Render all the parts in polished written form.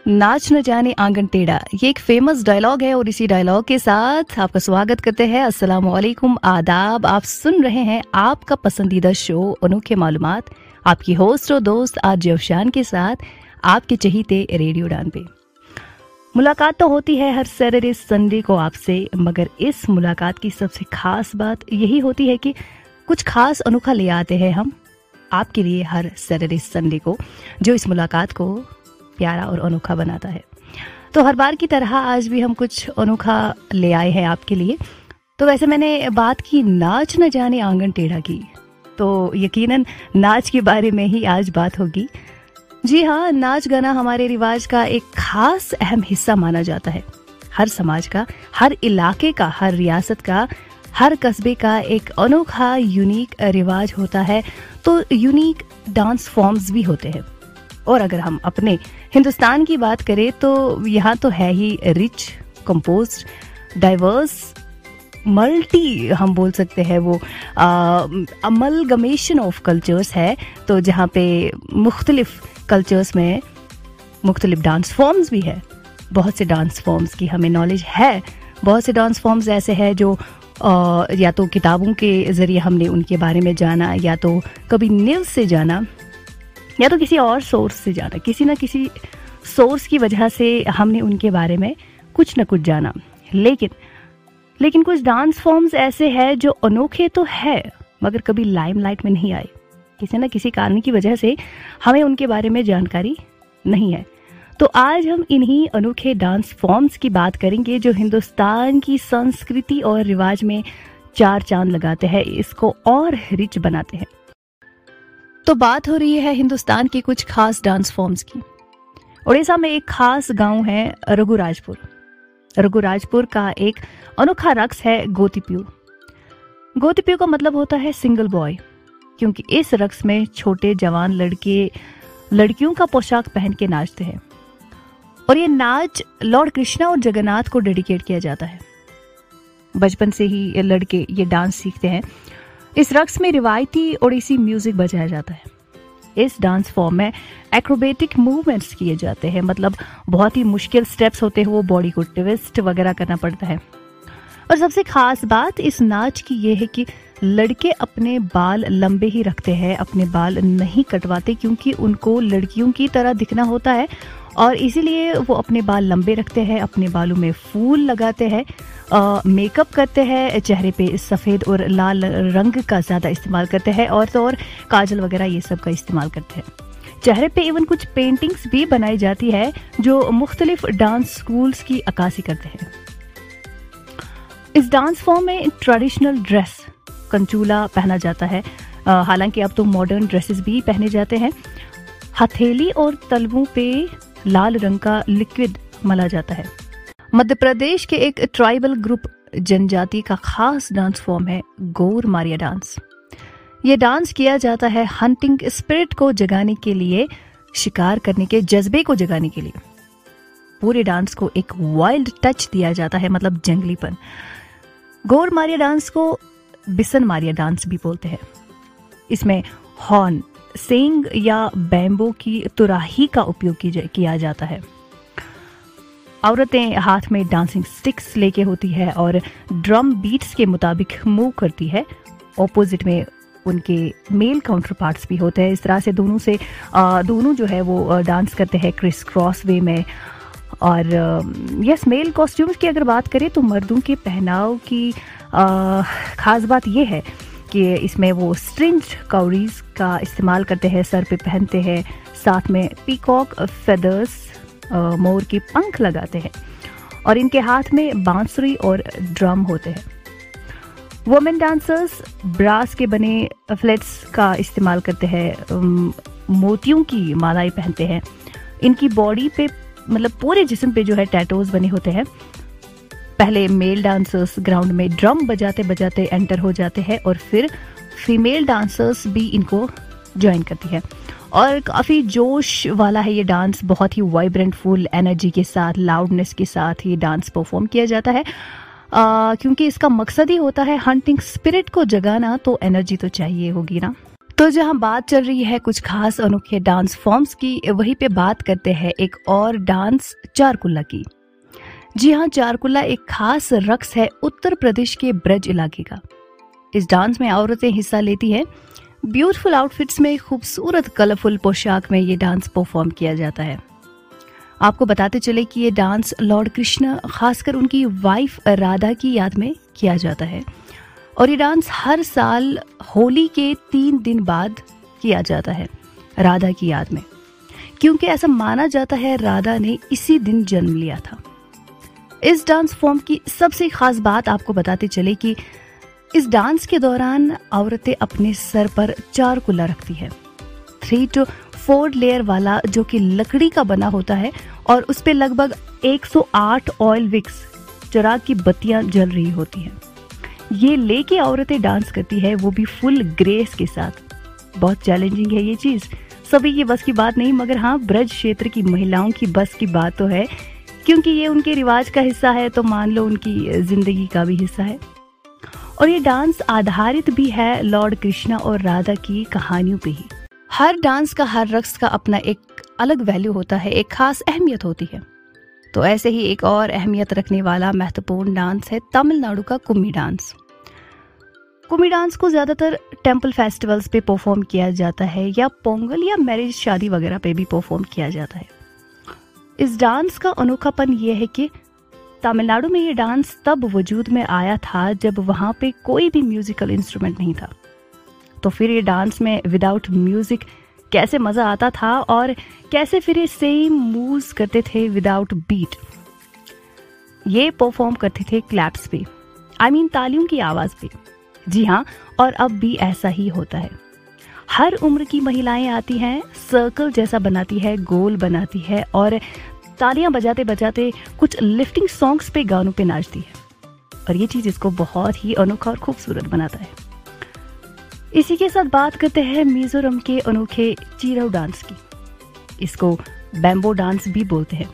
नाच न जाने आंगन टेढ़ा, ये एक फेमस डायलॉग है और इसी डायलॉग के साथ आपका स्वागत करते हैं। अस्सलाम वालेकुम, आदाब। आप सुन रहे हैं आपका पसंदीदा शो अनोखे मालूमात, आपकी होस्ट और दोस्त आज अफशान के साथ आपके चहीते रेडियो डान पे। मुलाकात तो होती है हर सैटरडे संडे को आपसे, मगर इस मुलाकात की सबसे खास बात यही होती है कि कुछ खास अनोखा ले आते हैं हम आपके लिए हर सैटरडे संडे को, जो इस मुलाकात को प्यारा और अनोखा बनाता है। तो हर बार की तरह आज भी हम कुछ अनोखा ले आए हैं आपके लिए। तो वैसे मैंने बात की नाच न जाने आंगन टेढ़ा की, तो यकीनन नाच के बारे में ही आज बात होगी। जी हाँ, नाच गाना हमारे रिवाज का एक खास अहम हिस्सा माना जाता है। हर समाज का, हर इलाके का, हर रियासत का, हर कस्बे का एक अनोखा यूनिक रिवाज होता है, तो यूनिक डांस फॉर्म्स भी होते हैं। और अगर हम अपने हिंदुस्तान की बात करें तो यहाँ तो है ही रिच, कंपोज्ड, डाइवर्स, मल्टी हम बोल सकते हैं, वो अमलगमेशन ऑफ कल्चर्स है। तो जहाँ पे मुख्तलिफ कल्चर्स में मुख्तलिफ डांस फॉर्म्स भी है। बहुत से डांस फॉर्म्स की हमें नॉलेज है। बहुत से डांस फॉर्म्स ऐसे हैं जो या तो किताबों के ज़रिए हमने उनके बारे में जाना, या तो कभी न्यूज़ से जाना, या तो किसी और सोर्स से जाना। किसी न किसी सोर्स की वजह से हमने उनके बारे में कुछ न कुछ जाना। लेकिन कुछ डांस फॉर्म्स ऐसे हैं जो अनोखे तो है, मगर कभी लाइमलाइट में नहीं आए। किसी न किसी कारण की वजह से हमें उनके बारे में जानकारी नहीं है। तो आज हम इन्हीं अनोखे डांस फॉर्म्स की बात करेंगे जो हिंदुस्तान की संस्कृति और रिवाज में चार चांद लगाते हैं, इसको और रिच बनाते हैं। तो बात हो रही है हिंदुस्तान के कुछ खास डांस फॉर्म्स की। उड़ीसा में एक खास गांव है रघुराजपुर। रघुराजपुर का एक अनोखा रक्स है गोतिप्यू। गोतिप्यू का मतलब होता है सिंगल बॉय, क्योंकि इस रक्स में छोटे जवान लड़के लड़कियों का पोशाक पहन के नाचते हैं। और ये नाच लॉर्ड कृष्णा और जगन्नाथ को डेडिकेट किया जाता है। बचपन से ही ये लड़के ये डांस सीखते हैं। इस रक्स में रिवायती ओडिसी म्यूजिक बजाया जाता है। इस डांस फॉर्म में एक्रोबेटिक मूवमेंट्स किए जाते हैं, मतलब बहुत ही मुश्किल स्टेप्स होते हैं, वो बॉडी को ट्विस्ट वगैरह करना पड़ता है। और सबसे खास बात इस नाच की ये है कि लड़के अपने बाल लंबे ही रखते हैं, अपने बाल नहीं कटवाते, क्योंकि उनको लड़कियों की तरह दिखना होता है और इसीलिए वो अपने बाल लंबे रखते हैं। अपने बालों में फूल लगाते हैं, मेकअप करते हैं, चेहरे पे सफ़ेद और लाल रंग का ज़्यादा इस्तेमाल करते हैं, और तो और काजल वगैरह ये सब का इस्तेमाल करते हैं। चेहरे पे इवन कुछ पेंटिंग्स भी बनाई जाती है जो मुख्तलिफ डांस स्कूल्स की अक्कासी करते हैं। इस डांस फॉर्म में ट्रेडिशनल ड्रेस कंचूला पहना जाता है, हालांकि अब तो मॉडर्न ड्रेसेस भी पहने जाते हैं। हथेली और तलवों पे लाल रंग का लिक्विड मला जाता है। मध्य प्रदेश के एक ट्राइबल ग्रुप जनजाति का खास डांस फॉर्म है गौर मारिया डांस। ये डांस किया जाता है हंटिंग स्पिरिट को जगाने के लिए, शिकार करने के जज्बे को जगाने के लिए। पूरे डांस को एक वाइल्ड टच दिया जाता है, मतलब जंगलीपन। गौर मारिया डांस को बिसन मारिया डांस भी बोलते हैं। इसमें हॉर्न, सेंग या बैम्बो की तुराही का उपयोग किया जाता है। औरतें हाथ में डांसिंग स्टिक्स लेके होती है और ड्रम बीट्स के मुताबिक मूव करती है। ऑपोजिट में उनके मेल काउंटर पार्ट्स भी होते हैं। इस तरह से दोनों जो है वो डांस करते हैं क्रिस क्रॉस वे में। और यस, मेल कॉस्ट्यूम्स की अगर बात करें तो मर्दों के पहनाव की खास बात यह है कि इसमें वो स्ट्रिंग्ड कौरीज का इस्तेमाल करते हैं, सर पे पहनते हैं, साथ में पीकॉक फेदर्स, मोर के पंख लगाते हैं, और इनके हाथ में बांसुरी और ड्रम होते हैं। वुमेन डांसर्स ब्रास के बने फ्लेट्स का इस्तेमाल करते हैं, मोतियों की मालाएं पहनते हैं। इनकी बॉडी पे, मतलब पूरे जिस्म पे जो है टैटूज बने होते हैं। पहले मेल डांसर्स ग्राउंड में ड्रम बजाते बजाते एंटर हो जाते हैं और फिर फीमेल डांसर्स भी इनको ज्वाइन करती है। और काफ़ी जोश वाला है ये डांस, बहुत ही वाइब्रेंट, फुल एनर्जी के साथ, लाउडनेस के साथ ये डांस परफॉर्म किया जाता है, क्योंकि इसका मकसद ही होता है हंटिंग स्पिरिट को जगाना, तो एनर्जी तो चाहिए होगी ना। तो जहां बात चल रही है कुछ खास अनोखे डांस फॉर्म्स की, वहीं पे बात करते हैं एक और डांस चारकुल्ला की। जी हाँ, चारकुल्ला एक खास रक्स है उत्तर प्रदेश के ब्रज इलाके का। इस डांस में औरतें हिस्सा लेती हैं। ब्यूटीफुल आउटफिट्स में खूबसूरत कलरफुल पोशाक में ये डांस परफॉर्म किया जाता है। आपको बताते चले कि ये डांस लॉर्ड कृष्ण, खासकर उनकी वाइफ राधा की याद में किया जाता है और ये डांस हर साल होली के 3 दिन बाद किया जाता है राधा की याद में, क्योंकि ऐसा माना जाता है राधा ने इसी दिन जन्म लिया था। इस डांस फॉर्म की सबसे खास बात आपको बताते चले कि इस डांस के दौरान औरतें अपने सर पर चारकुल्ला रखती है, 3 to 4 लेयर वाला, जो कि लकड़ी का बना होता है और उस पे लगभग 108 ऑयल विक्स चिराग की बत्तियां जल रही होती हैं। ये लेके औरतें डांस करती है, वो भी फुल ग्रेस के साथ। बहुत चैलेंजिंग है ये चीज, सभी की बस की बात नहीं, मगर हाँ ब्रज क्षेत्र की महिलाओं की बस की बात तो है, क्योंकि ये उनके रिवाज का हिस्सा है, तो मान लो उनकी जिंदगी का भी हिस्सा है। और ये डांस आधारित भी है लॉर्ड कृष्णा और राधा की कहानियों पे ही। हर डांस का, हर रक्स का अपना एक अलग वैल्यू होता है, एक खास अहमियत होती है। तो ऐसे ही एक और अहमियत रखने वाला महत्वपूर्ण डांस है तमिलनाडु का कुम्मी डांस। कुम्मी डांस को ज्यादातर टेम्पल फेस्टिवल्स पे परफॉर्म किया जाता है या पोंगल या मैरिज शादी वगैरह पे भी परफॉर्म किया जाता है। इस डांस का अनोखापन यह है कि तमिलनाडु में ये डांस तब वजूद में आया था जब वहां पे कोई भी म्यूजिकल इंस्ट्रूमेंट नहीं था। तो फिर ये डांस में विदाउट म्यूजिक कैसे मजा आता था और कैसे फिर ये सेम मूव्स करते थे विदाउट बीट। ये परफॉर्म करते थे क्लैप्स पे, आई मीन तालियों की आवाज पे। जी हाँ, और अब भी ऐसा ही होता है। हर उम्र की महिलाएं आती हैं, सर्कल जैसा बनाती है, गोल बनाती है और तालियां बजाते बजाते कुछ लिफ्टिंग सॉन्ग्स पे, गानों पे नाचती है और ये चीज इसको बहुत ही अनोखा और खूबसूरत बनाता है। इसी के साथ बात करते हैं मिजोरम के अनोखे चिराउ डांस की। इसको बैम्बो डांस भी बोलते हैं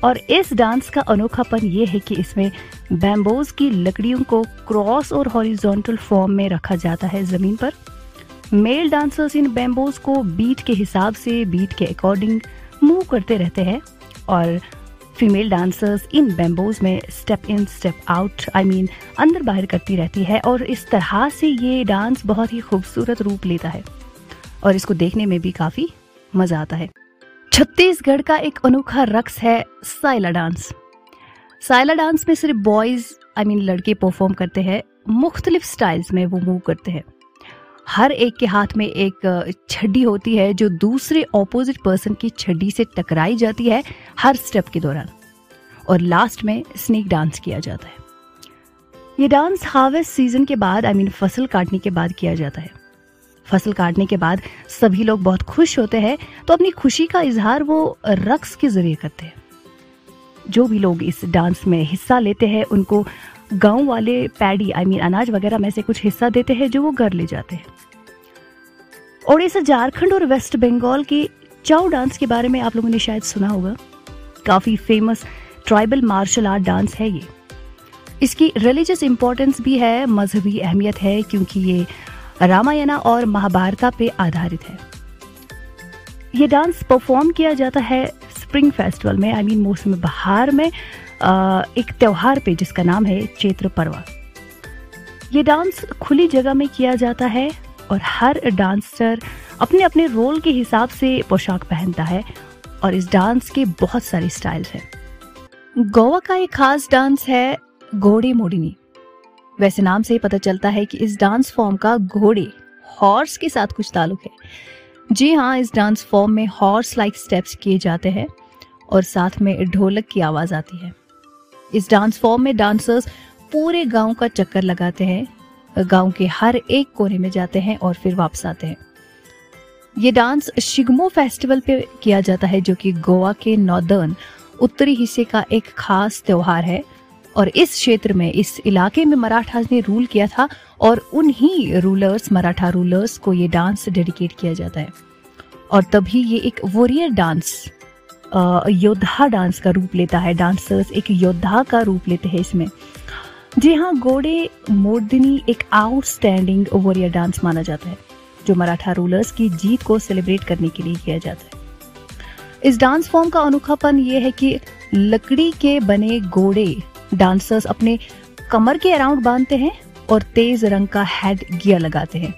और इस डांस का अनोखापन ये है कि इसमें बैम्बोज की लकड़ियों को क्रॉस और हॉरिजॉन्टल फॉर्म में रखा जाता है जमीन पर। मेल डांसर्स इन बैम्बोज को बीट के हिसाब से, बीट के अकॉर्डिंग मूव करते रहते हैं और फीमेल डांसर्स इन बैम्बोज में step in step out, I mean अंदर बाहर करती रहती है और इस तरह से ये डांस बहुत ही खूबसूरत रूप लेता है और इसको देखने में भी काफी मजा आता है। छत्तीसगढ़ का एक अनोखा रक्स है साइला डांस। साइला डांस में सिर्फ बॉयज, आई मीन लड़के परफॉर्म करते हैं। मुख्तलिफ स्टाइल्स में वो मूव करते हैं। हर एक के हाथ में एक छड़ी होती है जो दूसरे ऑपोजिट पर्सन की छड़ी से टकराई जाती है हर स्टेप के दौरान और लास्ट में स्नेक डांस किया जाता है। ये डांस हार्वेस्ट सीजन के बाद, आई मीन फसल काटने के बाद किया जाता है। फसल काटने के बाद सभी लोग बहुत खुश होते हैं, तो अपनी खुशी का इजहार वो रक्स के जरिए करते हैं। जो भी लोग इस डांस में हिस्सा लेते हैं उनको गांव वाले पैडी, आई मीन अनाज वगैरह में से कुछ हिस्सा देते हैं जो वो घर ले जाते हैं। ओडिशा, झारखंड और वेस्ट बंगाल के चाउ डांस के बारे में आप लोगों ने शायद सुना होगा। काफी famous tribal martial art dance है ये। इसकी रिलीजियस इंपॉर्टेंस भी है, मजहबी अहमियत है, क्योंकि ये रामायणा और महाभारता पे आधारित है। ये डांस परफॉर्म किया जाता है स्प्रिंग फेस्टिवल में, आई मीन मौसम बहार में, एक त्योहार पे जिसका नाम है चैत्र पर्वा। ये डांस खुली जगह में किया जाता है और हर डांसर अपने अपने रोल के हिसाब से पोशाक पहनता है और इस डांस के बहुत सारे स्टाइल्स हैं। गोवा का एक खास डांस है घोड़े मोडिनी। वैसे नाम से ही पता चलता है कि इस डांस फॉर्म का घोड़े, हॉर्स के साथ कुछ ताल्लुक है। जी हाँ, इस डांस फॉर्म में हॉर्स लाइक स्टेप्स किए जाते हैं और साथ में ढोलक की आवाज आती है। इस डांस फॉर्म में डांसर्स पूरे गांव का चक्कर लगाते हैं, गांव के हर एक कोने में जाते हैं और फिर वापस आते हैं। ये डांस शिगमो फेस्टिवल पे किया जाता है, जो कि गोवा के नॉर्दर्न, उत्तरी हिस्से का एक खास त्योहार है और इस क्षेत्र में, इस इलाके में मराठास ने रूल किया था और उन्हीं रूलर्स, मराठा रूलर्स को ये डांस डेडिकेट किया जाता है और तभी ये एक वॉरियर डांस, योद्धा डांस का रूप लेता है। डांसर्स एक योद्धा का रूप लेते हैं इसमें। जी हाँ, घोड़े मोडनी एक आउटस्टैंडिंग वॉरियर डांस माना जाता है। जो मराठा रूलर्स की जीत को सेलिब्रेट करने के लिए किया जाता है। इस डांस फॉर्म का अनोखापन ये है कि लकड़ी के बने घोड़े डांसर्स अपने कमर के अराउंड बांधते हैं और तेज रंग का हेड गियर लगाते हैं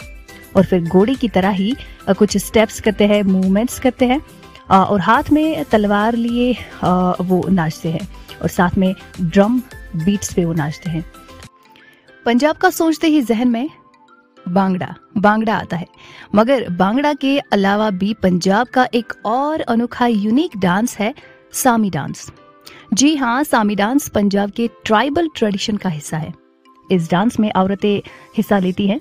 और फिर घोड़े की तरह ही कुछ स्टेप्स करते हैं, मूवमेंट्स करते हैं और हाथ में तलवार लिए वो नाचते हैं और साथ में ड्रम बीट्स पे वो नाचते हैं। पंजाब का सोचते ही जहन में बांगड़ा आता है, मगर बांगड़ा के अलावा भी पंजाब का एक और अनोखा यूनिक डांस है सामी डांस। जी हाँ, सामी डांस पंजाब के ट्राइबल ट्रेडिशन का हिस्सा है। इस डांस में औरतें हिस्सा लेती हैं,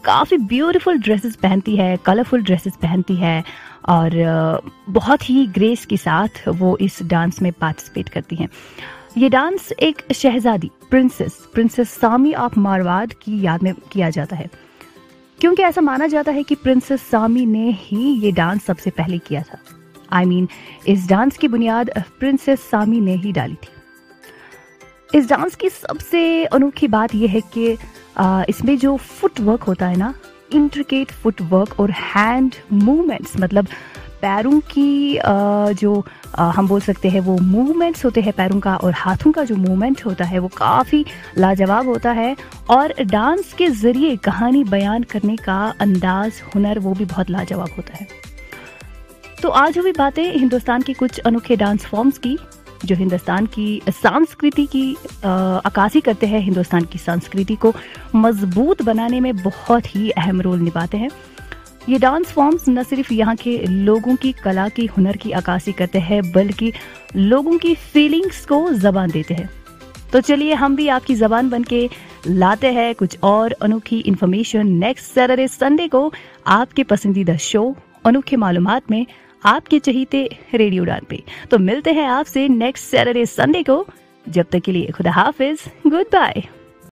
काफी ब्यूटीफुल ड्रेसेस पहनती है, कलरफुल ड्रेसेस पहनती है और बहुत ही ग्रेस के साथ वो इस डांस में पार्टिसिपेट करती हैं। ये डांस एक शहजादी प्रिंसेस सामी ऑफ मारवाड़ की याद में किया जाता है, क्योंकि ऐसा माना जाता है कि प्रिंसेस सामी ने ही ये डांस सबसे पहले किया था। इस डांस की बुनियाद प्रिंसेस सामी ने ही डाली थी। इस डांस की सबसे अनोखी बात यह है कि इसमें जो फुटवर्क होता है ना, इंट्रिकेट फुटवर्क और हैंड मूवमेंट्स, मतलब पैरों की जो हम बोल सकते हैं वो मूवमेंट्स होते हैं पैरों का और हाथों का जो मूवमेंट होता है वो काफ़ी लाजवाब होता है और डांस के ज़रिए कहानी बयान करने का अंदाज, हुनर वो भी बहुत लाजवाब होता है। तो आज हुई बातें हिंदुस्तान के कुछ अनोखे डांस फॉर्म्स की जो हिंदुस्तान की संस्कृति की अक्कासी करते हैं, हिंदुस्तान की संस्कृति को मजबूत बनाने में बहुत ही अहम रोल निभाते हैं। ये डांस फॉर्म्स न सिर्फ यहाँ के लोगों की कला की, हुनर की अक्कासी करते हैं बल्कि लोगों की फीलिंग्स को जबान देते हैं। तो चलिए हम भी आपकी जबान बन के लाते हैं कुछ और अनोखी इन्फॉर्मेशन नेक्स्ट सैटरडे संडे को आपके पसंदीदा शो अनोखे मालूमात में आपके चहीते रेडियो उड़ान पे। तो मिलते हैं आपसे नेक्स्ट सैटरडे संडे को। जब तक के लिए खुदा हाफिज, गुड बाय।